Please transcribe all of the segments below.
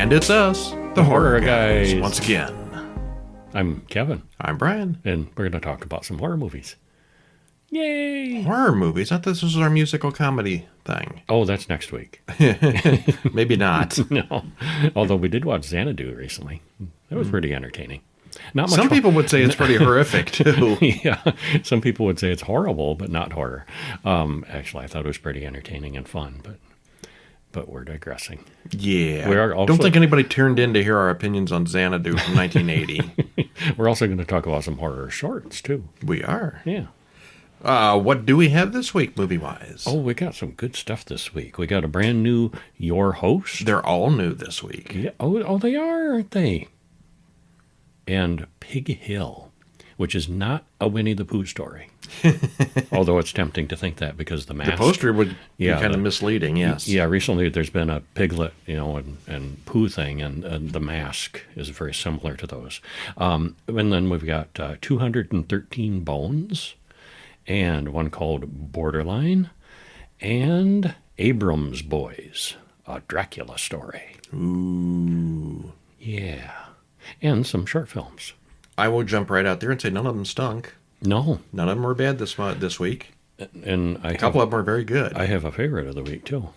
And it's us, the Horror Guys, Guys. once again. I'm Kevin, I'm Brian. and we're going to talk about some horror movies. Yay! Horror movies? I thought this was our musical comedy thing. Oh, that's next week. Maybe not. No. Although we did watch Xanadu recently. That was pretty entertaining. Not much Some people would say it's pretty horrific, too. Yeah. Some people would say it's horrible, but not horror. Actually, I thought it was pretty entertaining and fun, but we're digressing. Yeah. We are also- Don't think anybody tuned in to hear our opinions on Xanadu from 1980. We're also going to talk about some horror shorts, too. We are. Yeah. What do we have this week, movie-wise? Oh, we got some good stuff this week. We got a brand new Your Host. They're all new this week. Yeah. Oh, they are, aren't they? And Pig Hill, which is not a Winnie the Pooh story. Although it's tempting to think that because the mask. The poster would be Yeah, kind of misleading, yes. Yeah, recently there's been a Piglet, and Pooh thing, and the mask is very similar to those. And then we've got 213 Bones, and one called Borderline, and Abrams Boys, a Dracula story. Ooh. Yeah. And some short films. I will jump right out there and say none of them stunk. No. None of them were bad this week. And A couple of them are very good. I have a favorite of the week, too.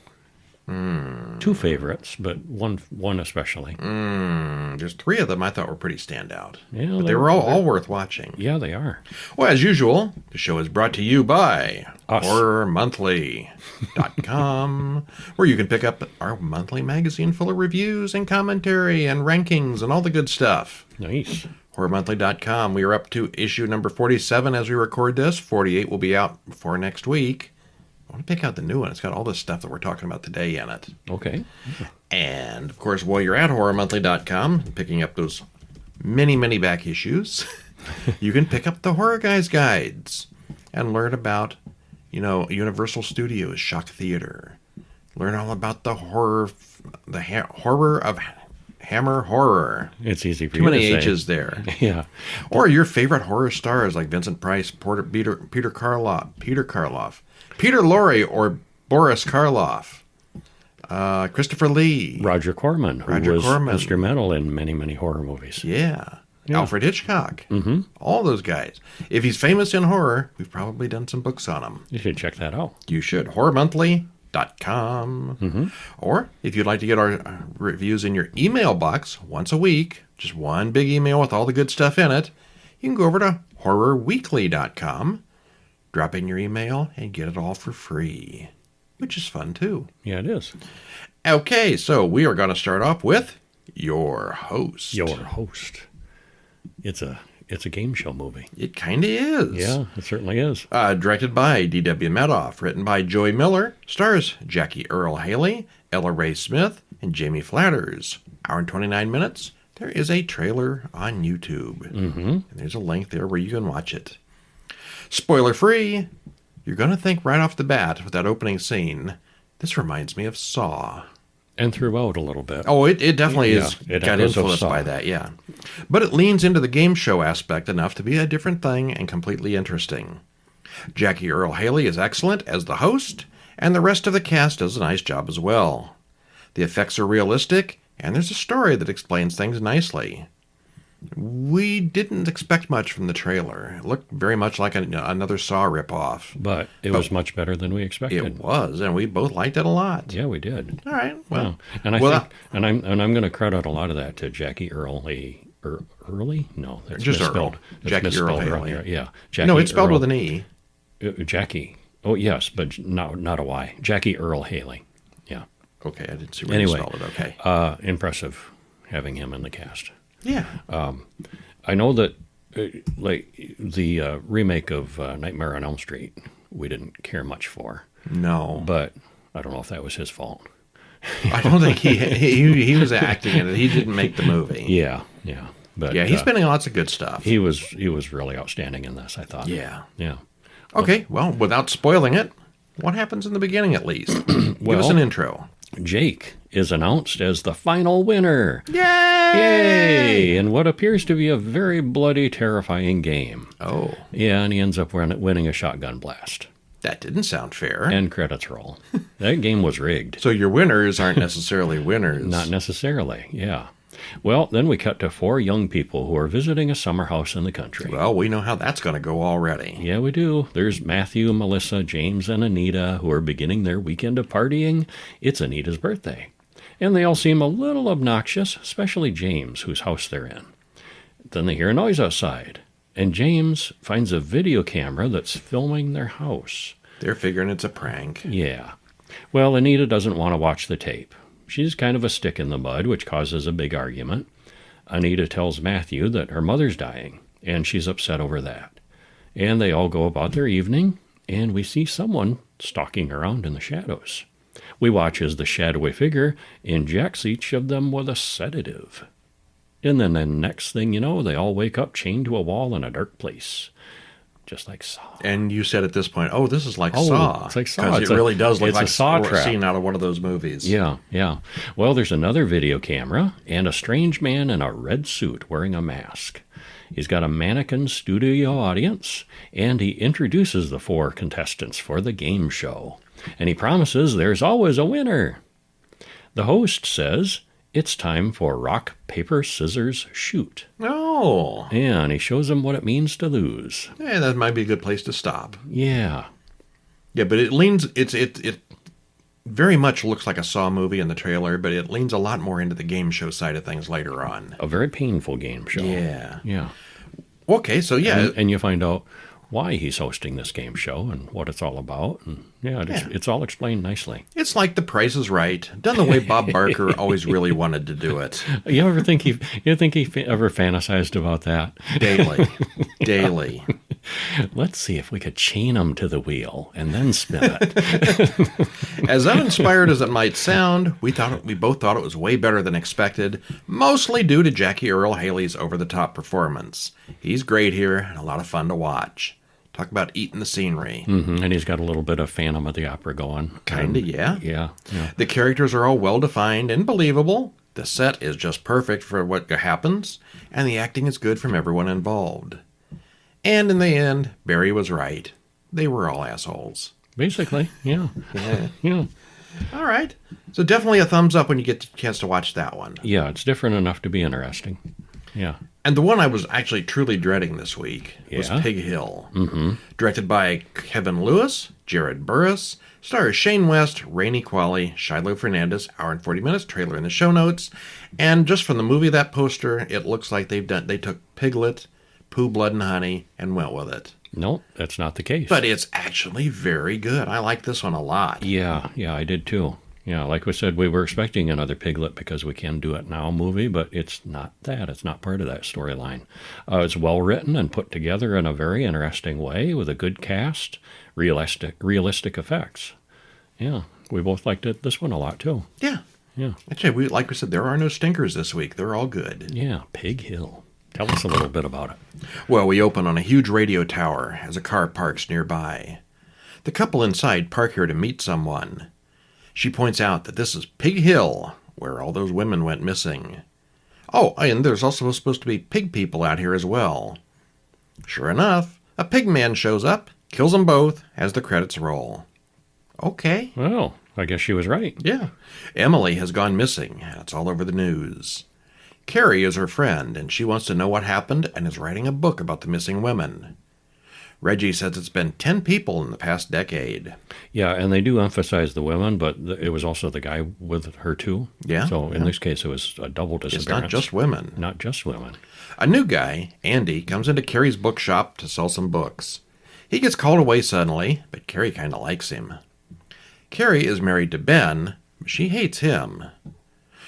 Two favorites, but one especially. There's three of them I thought were pretty standout. Yeah, but they were all worth watching. Yeah, they are. Well, as usual, the show is brought to you by Us. HorrorMonthly.com, where you can pick up our monthly magazine full of reviews and commentary and rankings and all the good stuff. Nice. HorrorMonthly.com. We are up to issue number 47 as we record this. 48 will be out before next week. I want to pick out the new one. It's got all this stuff that we're talking about today in it. Okay. And, of course, while you're at HorrorMonthly.com, picking up those many back issues, you can pick up the Horror Guys guides and learn about, Universal Studios Shock Theater. Learn all about the horror of Hammer Horror. It's easy for Too you to many say. H's there. Yeah. Or your favorite horror stars like Vincent Price, Peter Karloff, Peter Lorre, or Boris Karloff, Christopher Lee. Roger Corman, who Roger was Corman. instrumental in many horror movies. Yeah. Yeah. Alfred Hitchcock. Mm-hmm. All those guys. If he's famous in horror, we've probably done some books on him. You should check that out. You should. HorrorMonthly.com. Mm-hmm. Or if you'd like to get our reviews in your email box once a week, just one big email with all the good stuff in it, you can go over to HorrorWeekly.com, drop in your email, and get it all for free, which is fun too. Yeah, it is. Okay, so we are going to start off with Your Host. Your Host. It's a game show movie. It kind of is. Yeah, it certainly is. Directed by D.W. Medoff, written by Joey Miller, stars Jackie Earle Haley, Ella-Rae Smith, and Jamie Flatters. Hour and 29 minutes. There is a trailer on YouTube. Mm-hmm. And there's a link there where you can watch it. Spoiler free, you're going to think right off the bat with that opening scene, this reminds me of Saw. And throughout a little bit. Oh, it definitely is. it Got echoes of influenced Saw. by that, yeah. But it leans into the game show aspect enough to be a different thing and completely interesting. Jackie Earle Haley is excellent as the host, and the rest of the cast does a nice job as well. The effects are realistic, and there's a story that explains things nicely. We didn't expect much from the trailer. It looked very much like another Saw ripoff. But it was much better than we expected. It was, and we both liked it a lot. Yeah, we did. All right. Well, Yeah. And I think, I'm going to credit a lot of that to Jackie Earle Early? No, that's Just misspelled. Earle. That's Jackie misspelled Earle earlier. Haley. Yeah, Jackie no, it's spelled Earle- with an E. Jackie. Oh, yes, but not a Y. Jackie Earle Haley. Yeah. Okay, I didn't see where Anyway, you spelled it. Okay. Impressive having him in the cast. Yeah. I know that, the remake of Nightmare on Elm Street, we didn't care much for, No. but I don't know if that was his fault. I don't think he was acting in it. He didn't make the movie. Yeah. But Yeah, he's been in lots of good stuff. He was really outstanding in this, I thought. Yeah. Yeah. Okay, well, without spoiling it, what happens in the beginning at least? Give us an intro. Jake is announced as the final winner. Yay! Yay! In what appears to be a very bloody, terrifying game. Oh. Yeah, and he ends up winning a shotgun blast. That didn't sound fair. And credits roll. That game was rigged. So your winners aren't necessarily winners. Not necessarily, yeah. Well, then we cut to 4 young people who are visiting a summer house in the country. Well, we know how that's going to go already. Yeah, we do. There's Matthew, Melissa, James, and Anita who are beginning their weekend of partying. It's Anita's birthday. And they all seem a little obnoxious, especially James, whose house they're in. Then they hear a noise outside, and James finds a video camera that's filming their house. They're figuring it's a prank. Yeah. Well, Anita doesn't want to watch the tape. She's kind of a stick in the mud, which causes a big argument. Anita tells Matthew that her mother's dying, and she's upset over that. And they all go about their evening, and we see someone stalking around in the shadows. We watch as the shadowy figure injects each of them with a sedative. And then the next thing you know, they all wake up chained to a wall in a dark place. Just like Saw. And you said at this point, oh, this is like Saw. It's like Saw. Because it really does look it's like a Saw a trap. scene out of one of those movies. Yeah. Well, there's another video camera and a strange man in a red suit wearing a mask. He's got a mannequin studio audience, and he introduces the 4 contestants for the game show. And he promises there's always a winner. The host says it's time for rock, paper, scissors, shoot. Oh. And he shows them what it means to lose. Yeah, that might be a good place to stop. Yeah. Yeah, but it very much looks like a Saw movie in the trailer, but it leans a lot more into the game show side of things later on. A very painful game show. Yeah. Okay, so yeah. And you find out why he's hosting this game show and what it's all about. And it's all explained nicely. It's like The Price is Right, done the way Bob Barker always really wanted to do it. You ever think he ever fantasized about that? Daily. Let's see if we could chain him to the wheel and then spin it. As uninspired as it might sound, we both thought it was way better than expected, mostly due to Jackie Earle Haley's over-the-top performance. He's great here and a lot of fun to watch. Talk about eating the scenery. Mm-hmm. And he's got a little bit of Phantom of the Opera going. Kinda, yeah. Yeah. The characters are all well-defined and believable. The set is just perfect for what happens, and the acting is good from everyone involved. And in the end, Barry was right. They were all assholes. Basically, yeah. All right. So definitely a thumbs up when you get the chance to watch that one. Yeah, it's different enough to be interesting. Yeah. And the one I was actually truly dreading this week was Pig Hill. Mm-hmm. Directed by Kevin Lewis, Jared Burris, stars Shane West, Rainey Qualley, Shiloh Fernandez, hour and 40 minutes, trailer in the show notes. And just from the movie, that poster, it looks like they took Piglet, Pooh, Blood, and Honey, and went with it. No, that's not the case. But it's actually very good. I like this one a lot. Yeah, I did too. Yeah, like we said, we were expecting another Piglet because we can do it now movie, but it's not that. It's not part of that storyline. It's well written and put together in a very interesting way with a good cast, realistic effects. Yeah, we both liked this one a lot too. Yeah. Actually, like we said, there are no stinkers this week. They're all good. Yeah, Pig Hill. Tell us a little bit about it. Well, we open on a huge radio tower as a car parks nearby. The couple inside park here to meet someone. She points out that this is Pig Hill, where all those women went missing. Oh, and there's also supposed to be pig people out here as well. Sure enough, a pig man shows up, kills them both, as the credits roll. Okay. Well, I guess she was right. Yeah. Emily has gone missing. It's all over the news. Carrie is her friend, and she wants to know what happened and is writing a book about the missing women. Reggie says it's been 10 people in the past decade. Yeah, and they do emphasize the women, but it was also the guy with her too. Yeah. So in this case, it was a double disappearance. It's not just women. Not just women. A new guy, Andy, comes into Carrie's bookshop to sell some books. He gets called away suddenly, but Carrie kind of likes him. Carrie is married to Ben, but she hates him.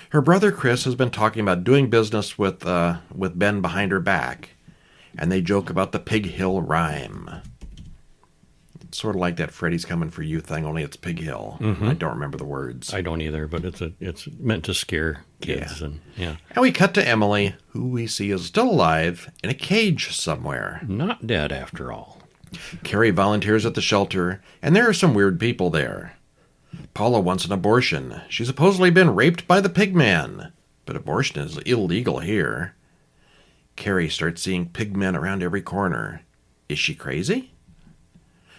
Her brother Chris has been talking about doing business with Ben behind her back, and they joke about the Pig Hill rhyme. It's sort of like that Freddy's Coming for You thing, only it's Pig Hill. Mm-hmm. I don't remember the words. I don't either, but it's meant to scare kids. Yeah. And we cut to Emily, who we see is still alive, in a cage somewhere. Not dead, after all. Carrie volunteers at the shelter, and there are some weird people there. Paula wants an abortion. She's supposedly been raped by the pigman, but abortion is illegal here. Carrie starts seeing pigmen around every corner. Is she crazy?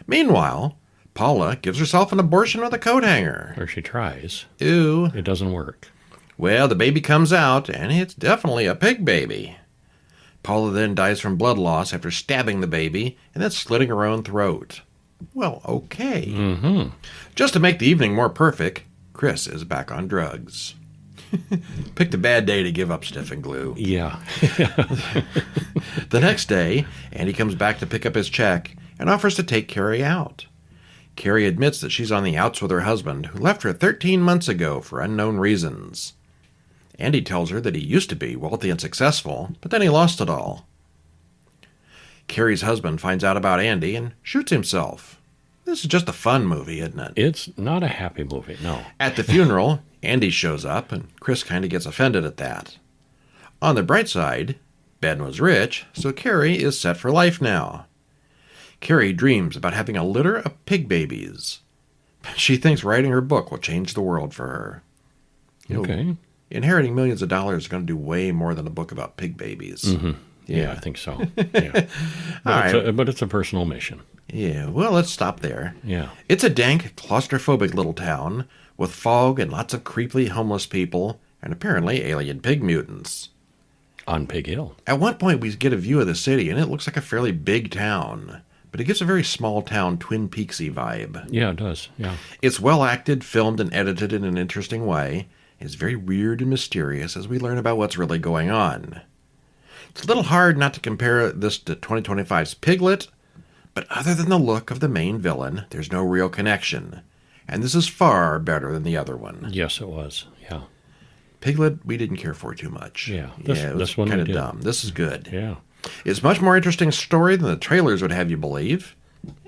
Meanwhile, Paula gives herself an abortion with a coat hanger. Or she tries. Ew. It doesn't work. Well, the baby comes out, and it's definitely a pig baby. Paula then dies from blood loss after stabbing the baby and then slitting her own throat. Well, okay. Mm-hmm. Just to make the evening more perfect, Chris is back on drugs. Picked a bad day to give up sniffing glue. Yeah. The next day, Andy comes back to pick up his check and offers to take Carrie out. Carrie admits that she's on the outs with her husband, who left her 13 months ago for unknown reasons. Andy tells her that he used to be wealthy and successful, but then he lost it all. Carrie's husband finds out about Andy and shoots himself. This is just a fun movie, isn't it? It's not a happy movie, no. At the funeral, Andy shows up, and Chris kind of gets offended at that. On the bright side, Ben was rich, so Carrie is set for life now. Carrie dreams about having a litter of pig babies. She thinks writing her book will change the world for her. Okay. Inheriting millions of dollars is going to do way more than a book about pig babies. Mm-hmm. Yeah, I think so. Yeah. But it's a personal mission. Yeah, well, let's stop there. Yeah. It's a dank, claustrophobic little town with fog and lots of creepily homeless people and apparently alien pig mutants. On Pig Hill. At one point, we get a view of the city, and it looks like a fairly big town, but it gives a very small town, Twin Peaksy vibe. Yeah, it does. Yeah. It's well acted, filmed, and edited in an interesting way. It's very weird and mysterious as we learn about what's really going on. It's a little hard not to compare this to 2025's Piglet, but other than the look of the main villain, there's no real connection. And this is far better than the other one. Yes, it was. Yeah. Piglet, we didn't care for too much. Yeah. It was one kind of dumb. This is good. Yeah. It's much more interesting story than the trailers would have you believe,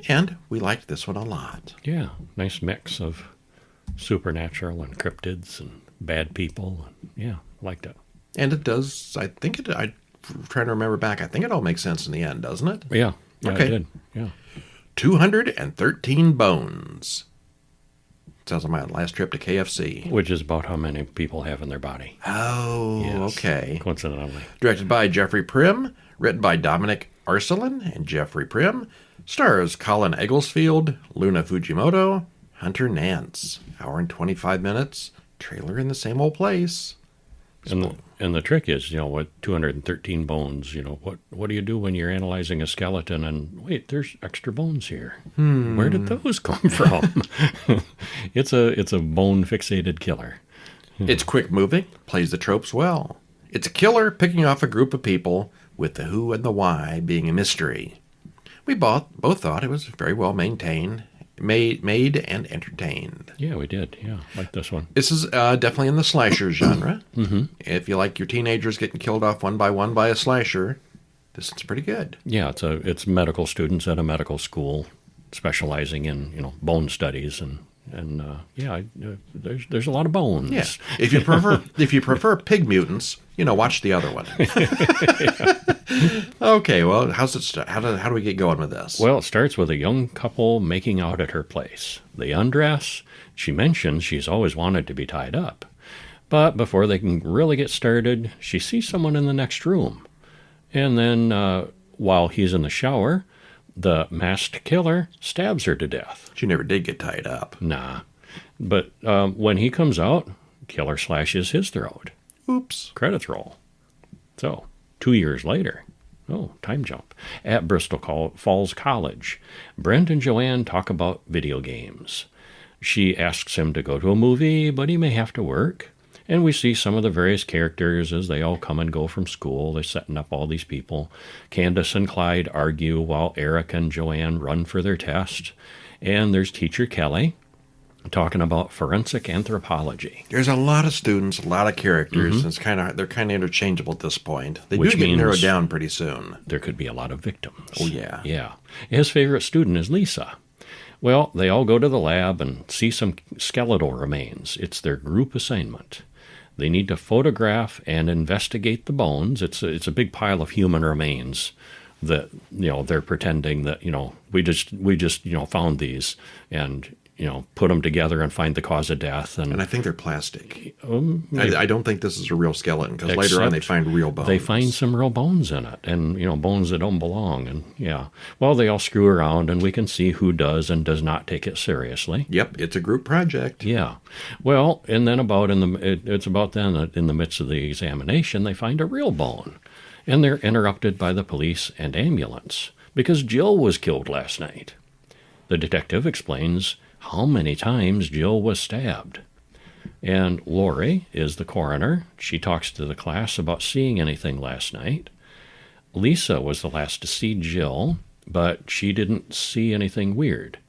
and we liked this one a lot. Yeah. Nice mix of supernatural and cryptids and bad people. Yeah, liked it. And it does, I'm trying to remember back, I think it all makes sense in the end, doesn't it? Yeah. Okay. It did. Yeah. 213 bones. Sounds like my last trip to KFC. Which is about how many people have in their body. Oh, Yes, okay. coincidentally. Directed by Jeffrey Prim, written by Dominic Arcelin and Jeffrey Prim, stars Colin Egglesfield, Luna Fujimoto, Hunter Nance. Hour and 25 minutes. Trailer in the same old place. And the trick is, with 213 bones, what do you do when you're analyzing a skeleton and, wait, there's extra bones here. Where did those come from? It's a bone-fixated killer. It's quick moving, plays the tropes well. It's a killer picking off a group of people, with the who and the why being a mystery. We both thought it was very well maintained, made and entertained. Yeah, we did. Yeah, like this one. This is definitely in the slasher genre. Mm-hmm. If you like your teenagers getting killed off one by a slasher, this is pretty good. Yeah, it's medical students at a medical school specializing in bone studies and there's a lot of bones. Yeah. If you prefer pig mutants, watch the other one. Okay, well, how's it start? How do we get going with this? Well, it starts with a young couple making out at her place. They undress. She mentions she's always wanted to be tied up. But before they can really get started, she sees someone in the next room. And then while he's in the shower, the masked killer stabs her to death. She never did get tied up. Nah. But when he comes out, killer slashes his throat. Oops. Credits roll. So, 2 years later, time jump, at Bristol Falls College, Brent and Joanne talk about video games. She asks him to go to a movie, but he may have to work. And we see some of the various characters as they all come and go from school. They're setting up all these people. Candace and Clyde argue while Eric and Joanne run for their test. And there's teacher Kelly talking about forensic anthropology. There's a lot of students, a lot of characters, and they're kind of interchangeable at this point. They Which do get means narrowed down pretty soon. There could be a lot of victims. Oh, yeah. Yeah. His favorite student is Lisa. Well, they all go to the lab and see some skeletal remains. It's their group assignment. They need to photograph and investigate the bones. It's a big pile of human remains that they're pretending that we just found these, and put them together and find the cause of death. And I think they're plastic. I don't think this is a real skeleton, because later on they find real bones. They find some real bones in it, and bones that don't belong. And well, they all screw around, and we can see who does and does not take it seriously. Yep, it's a group project. Yeah. Well, and then it's about then that in the midst of the examination, they find a real bone, and they're interrupted by the police and ambulance because Jill was killed last night. The detective explains how many times Jill was stabbed. And Lori is the coroner. She talks to the class about seeing anything last night. Lisa was the last to see Jill, but she didn't see anything weird.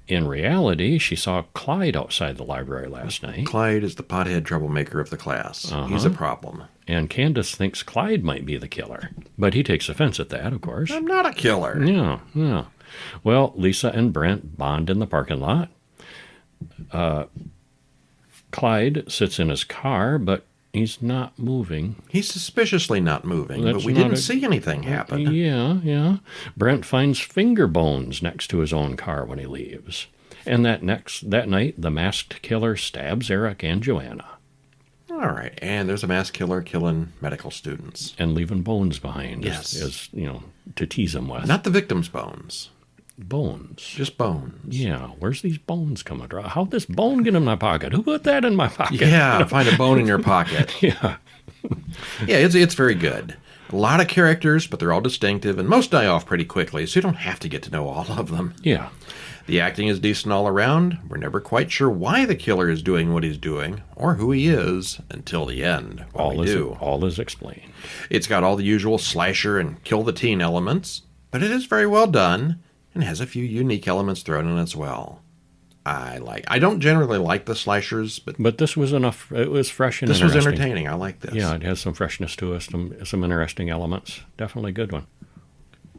In reality, she saw Clyde outside the library last night. Clyde is the pothead troublemaker of the class. He's a problem. And Candace thinks Clyde might be the killer, but he takes offense at that, of course. I'm not a killer. Yeah. Well, Lisa and Brent bond in the parking lot. Clyde sits in his car, but he's not moving. He's suspiciously not moving, but we didn't see anything happen. Yeah. Brent finds finger bones next to his own car when he leaves. And that night, the masked killer stabs Eric and Joanna. All right, and there's a mass killer killing medical students. And leaving bones behind, yes. as to tease them with. Not the victim's bones. Bones. Just bones. Yeah, where's these bones coming from? How'd this bone get in my pocket? Who put that in my pocket? Yeah, find a bone in your pocket. Yeah. Yeah, it's very good. A lot of characters, but they're all distinctive, and most die off pretty quickly, so you don't have to get to know all of them. Yeah. The acting is decent all around. We're never quite sure why the killer is doing what he's doing, or who he is, until the end. All is explained. It's got all the usual slasher and kill the teen elements, but it is very well done, and has a few unique elements thrown in as well. I don't generally like the slashers, but this was enough. It was fresh and this interesting. was entertaining. I like this. Yeah, it has some freshness to it, some interesting elements. Definitely a good one.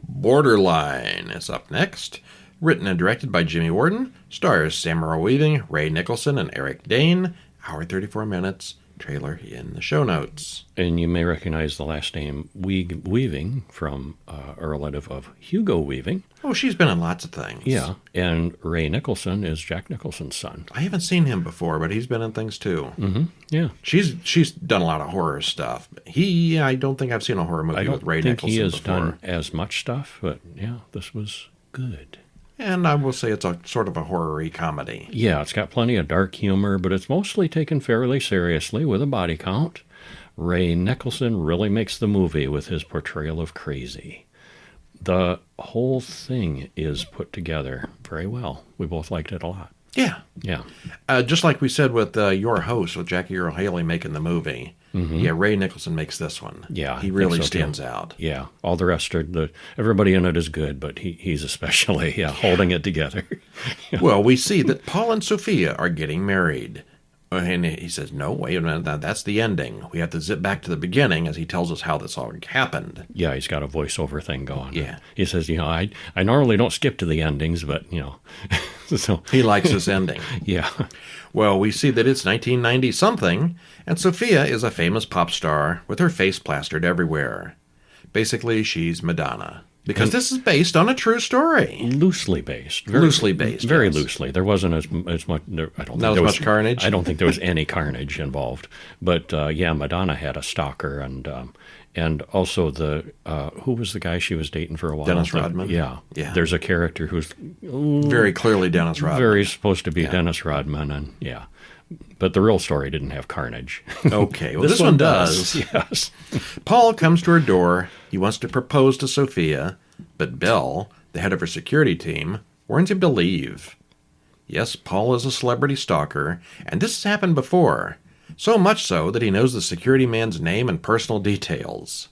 Borderline is up next. Written and directed by Jimmy Warden. Stars Samara Weaving, Ray Nicholson, and Eric Dane. Hour 34 minutes. Trailer in the show notes. And you may recognize the last name Weaving from a relative of Hugo Weaving. Oh, she's been in lots of things. Yeah, and Ray Nicholson is Jack Nicholson's son. I haven't seen him before, but he's been in things too. Mm-hmm. Yeah. She's done a lot of horror stuff. I don't think I've seen a horror movie with Ray Nicholson he has before. done as much stuff, but yeah, this was good. And I will say it's a sort of a horror-y comedy. Yeah, it's got plenty of dark humor, but it's mostly taken fairly seriously with a body count. Ray Nicholson really makes the movie with his portrayal of crazy. The whole thing is put together very well. We both liked it a lot. Yeah. Yeah. Just like we said with Your Host, with Jackie Earle Haley making the movie. Mm-hmm. Yeah, Ray Nicholson makes this one. Yeah. He really stands out. Yeah. All the rest everybody in it is good, but he's especially holding it together. Yeah. Well, we see that Paul and Sophia are getting married. And he says, no, wait a minute, that's the ending. We have to zip back to the beginning as he tells us how this all happened. Yeah, he's got a voiceover thing going. Yeah. He says, I normally don't skip to the endings, but, so. He likes this ending. Yeah. Well, we see that it's 1990-something, and Sophia is a famous pop star with her face plastered everywhere. Basically, she's Madonna. Because this is based on a true story. Loosely based. Very loosely. There wasn't as much. Not as much carnage. I don't think there was any carnage involved. But Madonna had a stalker, and also who was the guy she was dating for a while? Dennis Rodman. Yeah. There's a character who's very clearly Dennis Rodman. Very supposed to be Dennis Rodman, and yeah. But the real story didn't have carnage. Okay, well, this one does. Yes. Paul comes to her door. He wants to propose to Sophia, but Belle, the head of her security team, warns him to leave. Yes, Paul is a celebrity stalker, and this has happened before. So much so that he knows the security man's name and personal details.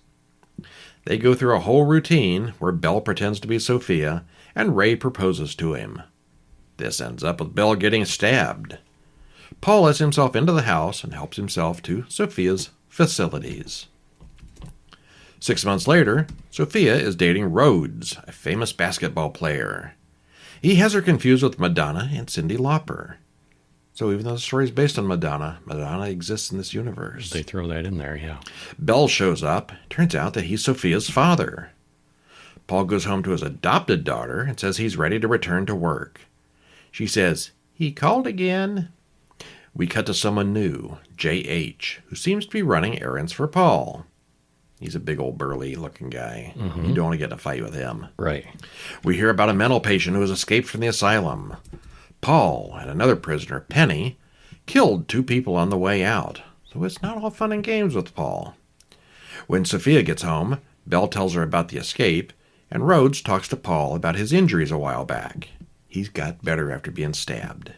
They go through a whole routine where Belle pretends to be Sophia, and Ray proposes to him. This ends up with Belle getting stabbed. Paul lets himself into the house and helps himself to Sophia's facilities. 6 months later, Sophia is dating Rhodes, a famous basketball player. He has her confused with Madonna and Cyndi Lauper. So even though the story is based on Madonna, Madonna exists in this universe. They throw that in there, yeah. Belle shows up. Turns out that he's Sophia's father. Paul goes home to his adopted daughter and says he's ready to return to work. She says, He called again. We cut to someone new, J.H., who seems to be running errands for Paul. He's a big old burly-looking guy. Mm-hmm. You don't want to get in a fight with him. Right. We hear about a mental patient who has escaped from the asylum. Paul and another prisoner, Penny, killed 2 people on the way out. So it's not all fun and games with Paul. When Sophia gets home, Belle tells her about the escape, and Rhodes talks to Paul about his injuries a while back. He's got better after being stabbed.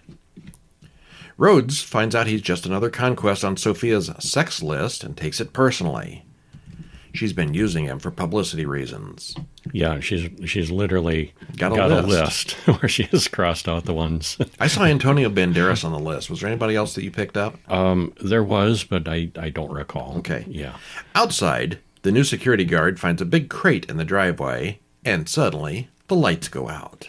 Rhodes finds out he's just another conquest on Sophia's sex list and takes it personally. She's been using him for publicity reasons. Yeah, she's literally got a list where she has crossed out the ones. I saw Antonio Banderas on the list. Was there anybody else that you picked up? There was, but I don't recall. Okay. Yeah. Outside, the new security guard finds a big crate in the driveway, and suddenly the lights go out.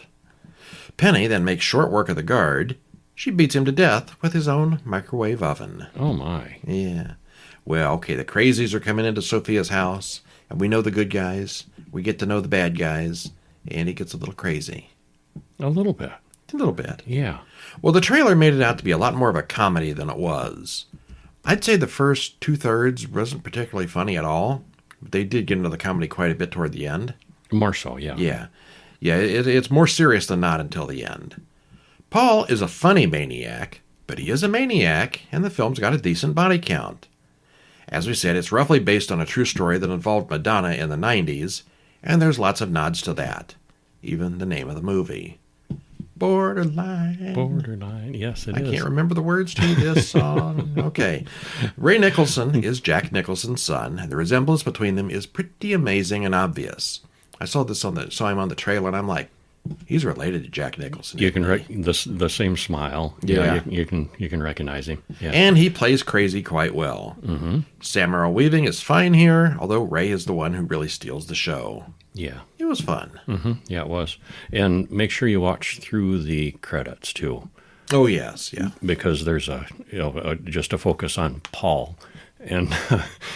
Penny then makes short work of the guard. She beats him to death with his own microwave oven. Oh, my. Yeah. Well, okay, the crazies are coming into Sophia's house, and we know the good guys. We get to know the bad guys, and it gets a little crazy. A little bit. A little bit. Yeah. Well, the trailer made it out to be a lot more of a comedy than it was. I'd say the first 2/3 wasn't particularly funny at all. They did get into the comedy quite a bit toward the end. More so, yeah. Yeah. Yeah, it's more serious than not until the end. Paul is a funny maniac, but he is a maniac, and the film's got a decent body count. As we said, it's roughly based on a true story that involved Madonna in the 90s, and there's lots of nods to that. Even the name of the movie. Borderline. Borderline, yes, it is. I can't remember the words to this song. Okay. Ray Nicholson is Jack Nicholson's son, and the resemblance between them is pretty amazing and obvious. I saw him on the trailer, and I'm like, he's related to Jack Nicholson. You can the same smile. Yeah, you can recognize him. Yeah. And he plays crazy quite well. Mm-hmm. Sam Earl Weaving is fine here, although Ray is the one who really steals the show. Yeah, it was fun. Mm-hmm. Yeah, it was. And make sure you watch through the credits too. Oh yes, yeah. Because there's just a focus on Paul. And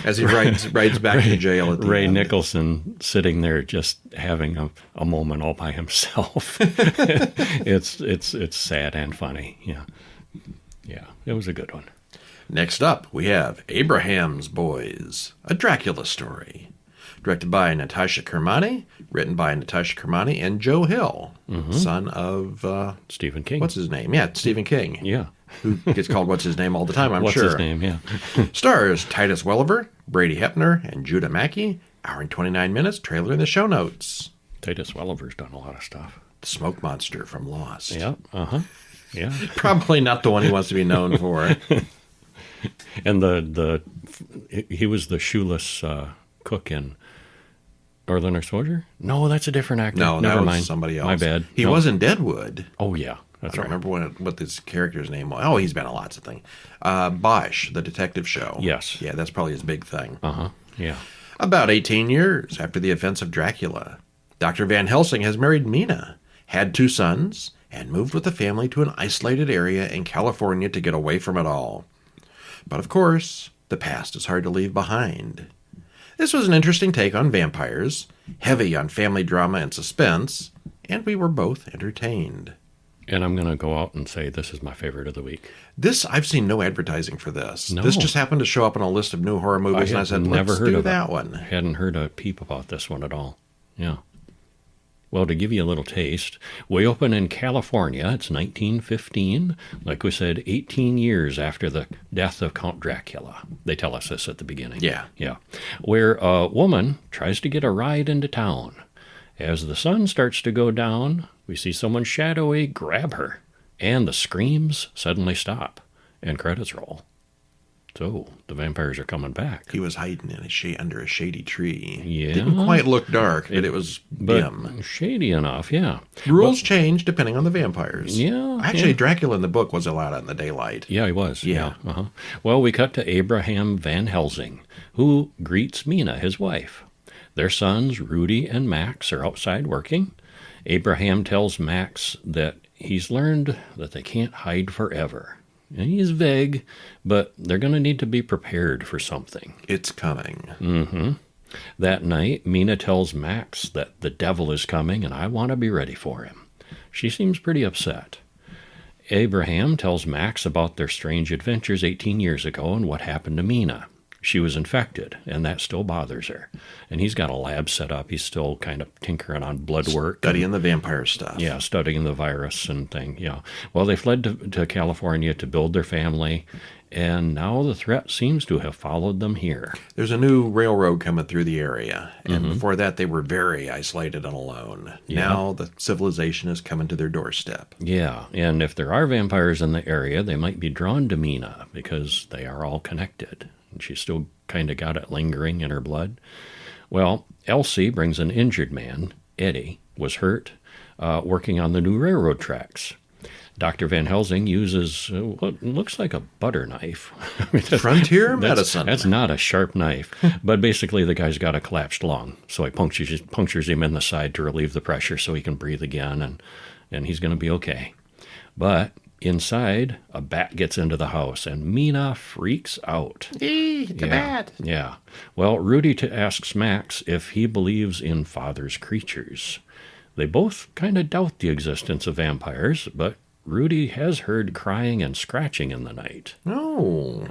as he rides back to jail at the Ray end. Nicholson sitting there just having a moment all by himself. It's sad and funny. Yeah, it was a good one. Next up, we have Abraham's Boys, a Dracula story. Directed by Natasha Kermani, written by Natasha Kermani and Joe Hill, son of... Stephen King. What's his name? Yeah, Stephen King. Yeah. Who gets called What's His Name all the time, I'm sure. What's his name, yeah. Stars Titus Welliver, Brady Hepner, and Judah Mackey. Hour and 29 minutes, trailer in the show notes. Titus Welliver's done a lot of stuff. The smoke monster from Lost. Yeah, yeah. Probably not the one he wants to be known for. And he was the shoeless cook in Northern Soldier? No, that's a different actor. No, Never that mind. was somebody else. My bad. He was in Deadwood. Oh, yeah. I don't remember what this character's name was. Oh, he's been in lots of things. Bosch, the detective show. Yes. Yeah, that's probably his big thing. Yeah. About 18 years after the events of Dracula, Dr. Van Helsing has married Mina, had 2 sons, and moved with the family to an isolated area in California to get away from it all. But of course, the past is hard to leave behind. This was an interesting take on vampires, heavy on family drama and suspense, and we were both entertained. And I'm going to go out and say this is my favorite of the week. I've seen no advertising for this. No. This just happened to show up on a list of new horror movies, and I said, let's do that one. Hadn't heard a peep about this one at all. Yeah. Well, to give you a little taste, we open in California. It's 1915. Like we said, 18 years after the death of Count Dracula. They tell us this at the beginning. Yeah. Yeah. Where a woman tries to get a ride into town. As the sun starts to go down, we see someone shadowy grab her, and the screams suddenly stop, and credits roll. So, the vampires are coming back. He was hiding in under a shady tree. Yeah. Didn't quite look dark, but it was dim. Shady enough, yeah. Rules change depending on the vampires. Yeah. Actually, Dracula in the book was allowed out in the daylight. Yeah, he was. Yeah. Well, we cut to Abraham Van Helsing, who greets Mina, his wife. Their sons, Rudy and Max, are outside working. Abraham tells Max that he's learned that they can't hide forever. And he's vague, but they're going to need to be prepared for something. It's coming. Mm-hmm. That night, Mina tells Max that the devil is coming and I want to be ready for him. She seems pretty upset. Abraham tells Max about their strange adventures 18 years ago and what happened to Mina. She was infected, and that still bothers her. And he's got a lab set up. He's still kind of tinkering on blood work. Studying the vampire stuff. Yeah, studying the virus and thing, yeah. Well, they fled to California to build their family, and now the threat seems to have followed them here. There's a new railroad coming through the area, and before that they were very isolated and alone. Yeah. Now the civilization is coming to their doorstep. Yeah, and if there are vampires in the area, they might be drawn to Mina because they are all connected. And she's still kind of got it lingering in her blood. Well, Elsie brings an injured man. Eddie was hurt working on the new railroad tracks. Dr. Van Helsing uses what looks like a butter knife. Frontier medicine. That's not a sharp knife. But basically the guy's got a collapsed lung. So he punctures him in the side to relieve the pressure so he can breathe again, and he's going to be okay. But inside, a bat gets into the house, and Mina freaks out. The bat. Yeah. Well, Rudy asks Max if he believes in Father's creatures. They both kind of doubt the existence of vampires, but Rudy has heard crying and scratching in the night. Oh.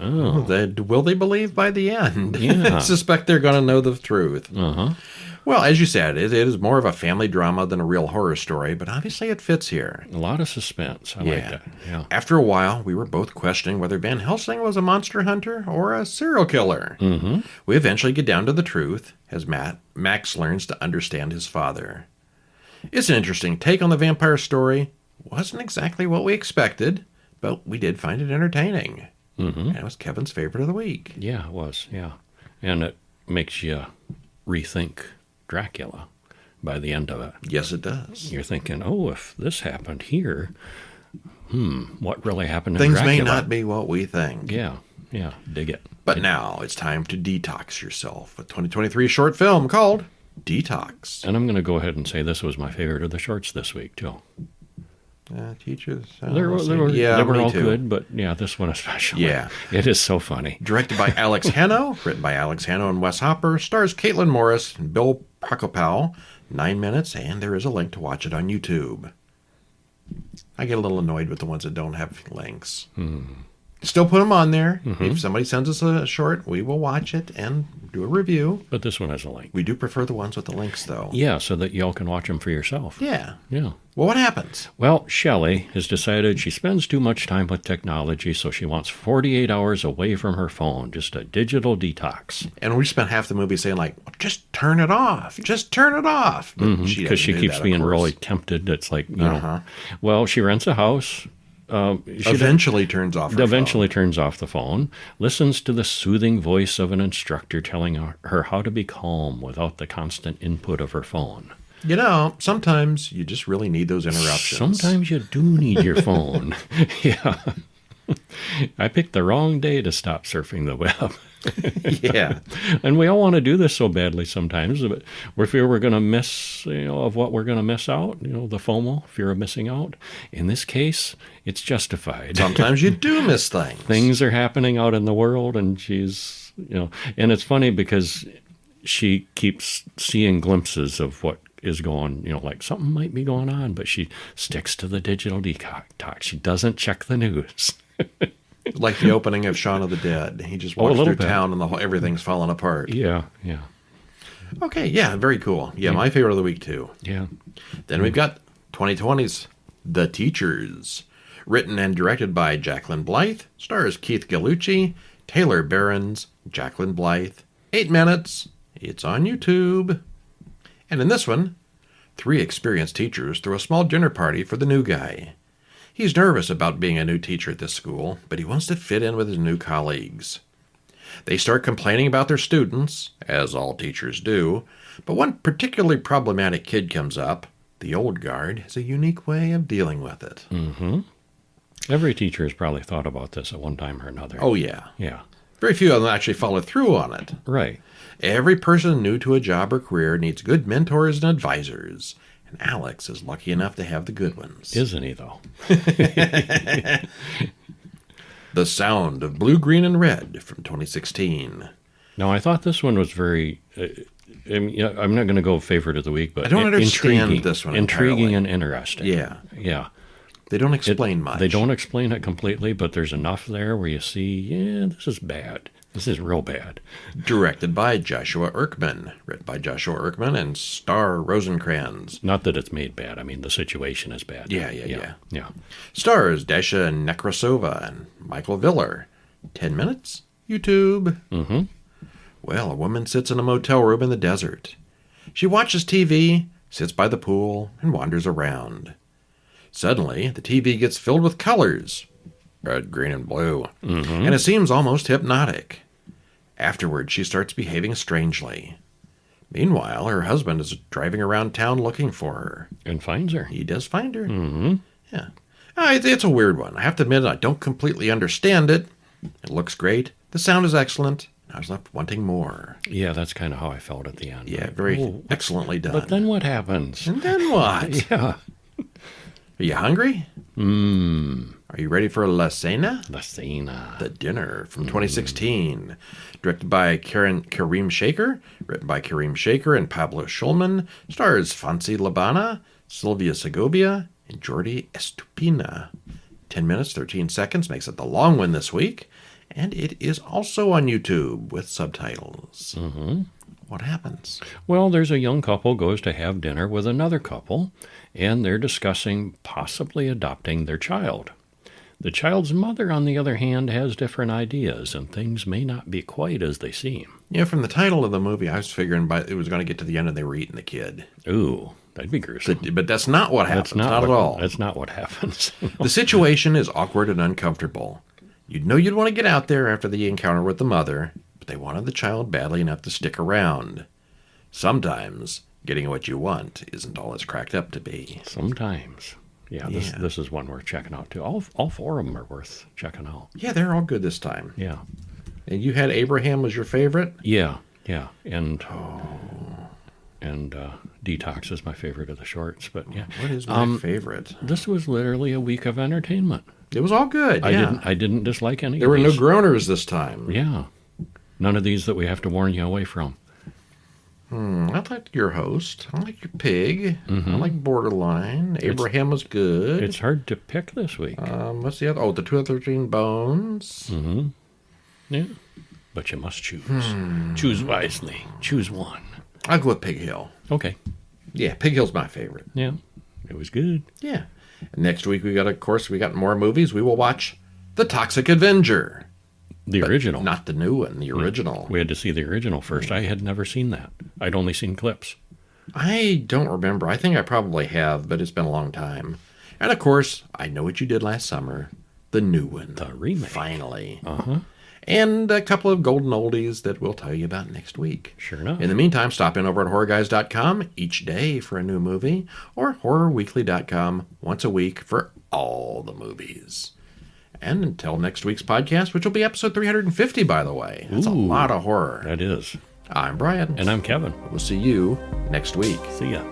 Will they believe by the end? Yeah. I suspect they're going to know the truth. Uh-huh. Well, as you said, it is more of a family drama than a real horror story, but obviously it fits here. A lot of suspense. I like that. Yeah. After a while, we were both questioning whether Van Helsing was a monster hunter or a serial killer. Mm-hmm. We eventually get down to the truth as Max learns to understand his father. It's an interesting take on the vampire story. Wasn't exactly what we expected, but we did find it entertaining. Mm-hmm. And it was Kevin's favorite of the week. Yeah, it was. Yeah. And it makes you rethink Dracula by the end of it. Yes, it does. You're thinking, oh, if this happened here, what really happened in Things Dracula? may not be what we think. Yeah, dig it. But now it's time to detox yourself with 2023 short film called Detox. And I'm going to go ahead and say this was my favorite of the shorts this week, too. Teachers. They were all too. good, but yeah, this one especially. Yeah. It is so funny. Directed by Alex Hano, written by Alex Hano and Wes Hopper, stars Caitlin Morris and Bill Prokopow. 9 minutes, and there is a link to watch it on YouTube. I get a little annoyed with the ones that don't have links. Still put them on there. If somebody sends us a short, we will watch it and do a review. But this one has a link. We do prefer the ones with the links, though. Yeah, so that y'all can watch them for yourself. Yeah. Yeah. Well, what happens? Well, Shelley has decided she spends too much time with technology, so she wants 48 hours away from her phone, just a digital detox. And we spent half the movie saying, like, just turn it off. Just turn it off. Because she keeps being really tempted. It's like, you know. Well, she rents a house. Eventually turns off the phone, listens to the soothing voice of an instructor telling her how to be calm without the constant input of her phone. You know, sometimes you just really need those interruptions. Sometimes you do need your phone. Yeah. I picked the wrong day to stop surfing the web. Yeah. And we all want to do this so badly sometimes, but we fear we're going to miss, of what we're going to miss out, the FOMO, fear of missing out. In this case, it's justified. Sometimes you do miss things. Things are happening out in the world, and she's, and it's funny because she keeps seeing glimpses of what is going, like something might be going on, but she sticks to the digital detox. She doesn't check the news. Like the opening of Shaun of the Dead. He just walks through town and everything's falling apart. Yeah. Okay, yeah, very cool. Yeah, my favorite of the week, too. Yeah. Then we've got 2020's The Teachers. Written and directed by Jacqueline Blythe. Stars Keith Gallucci, Taylor Behrens, Jacqueline Blythe. 8 minutes. It's on YouTube. And in this one, 3 experienced teachers throw a small dinner party for the new guy. He's nervous about being a new teacher at this school, but he wants to fit in with his new colleagues. They start complaining about their students, as all teachers do, but one particularly problematic kid comes up. The old guard has a unique way of dealing with it. Mm-hmm. Every teacher has probably thought about this at one time or another. Oh, yeah. Yeah. Very few of them actually follow through on it. Right. Every person new to a job or career needs good mentors and advisors. And Alex is lucky enough to have the good ones. Isn't he, though? The Sound of Blue, Green, and Red from 2016. Now, I thought this one was very... I'm not going to go favorite of the week, but I don't understand intriguing, this one intriguing entirely. And interesting. Yeah. Yeah. They don't explain much. They don't explain it completely, but there's enough there where you see, yeah, this is bad. This is real bad. Directed by Joshua Erkman. Written by Joshua Erkman and Star Rosencrans. Not that it's made bad. I mean, the situation is bad. Yeah. Yeah. Stars Dasha Nekrasova and Michael Viller. 10 minutes? YouTube. Mm-hmm. Well, a woman sits in a motel room in the desert. She watches TV, sits by the pool, and wanders around. Suddenly, the TV gets filled with colors. Red, green, and blue. Mm-hmm. And it seems almost hypnotic. Afterward, she starts behaving strangely. Meanwhile, her husband is driving around town looking for her. And finds her. He does find her. Mm-hmm. Yeah. It's a weird one. I have to admit, I don't completely understand it. It looks great. The sound is excellent. I was left wanting more. Yeah, that's kind of how I felt at the end. Yeah, very excellently done. But then what happens? And then what? Yeah. Are you hungry? Are you ready for La Cena? La Cena. The Dinner from 2016. Directed by Kareem Shaker. Written by Kareem Shaker and Pablo Schulman. Stars Fancy Labana, Sylvia Segovia, and Jordi Estupina. 10 minutes, 13 seconds. Makes it the long one this week. And it is also on YouTube with subtitles. Mm-hmm. What happens? Well, there's a young couple goes to have dinner with another couple, and they're discussing possibly adopting their child. The child's mother, on the other hand, has different ideas, and things may not be quite as they seem. Yeah, from the title of the movie, I was figuring it was going to get to the end and they were eating the kid. Ooh, that'd be gruesome. But that's not what happens. Not at all. That's not what happens. The situation is awkward and uncomfortable. You'd know you'd want to get out there after the encounter with the mother, but they wanted the child badly enough to stick around. Sometimes getting what you want isn't all it's cracked up to be. Sometimes. Yeah, this is one worth checking out, too. All four of them are worth checking out. Yeah, they're all good this time. Yeah. And you had Abraham was your favorite? Yeah. And Detox is my favorite of the shorts. But yeah. What is my favorite? This was literally a week of entertainment. It was all good, yeah. I didn't dislike any There of these. were no groaners this time. Yeah. None of these that we have to warn you away from. I like your host. I like your pig. Mm-hmm. I like Borderline. Abraham was good. It's hard to pick this week. What's the other? Oh, the 213 Bones. Mm-hmm. Yeah. But you must choose. Choose wisely. Choose one. I'll go with Pig Hill. Okay. Yeah, Pig Hill's my favorite. Yeah. It was good. Yeah. And next week we got more movies. We will watch The Toxic Avenger. The original. Not the new one, the original. We had to see the original first. I had never seen that. I'd only seen clips. I don't remember. I think I probably have, but it's been a long time. And of course, I Know What You Did Last Summer. The new one. The remake. Finally. Uh-huh. And a couple of golden oldies that we'll tell you about next week. Sure enough. In the meantime, stop in over at HorrorGuys.com each day for a new movie, or HorrorWeekly.com once a week for all the movies. And until next week's podcast, which will be episode 350, by the way. That's a lot of horror. That is. I'm Brian. And I'm Kevin. We'll see you next week. See ya.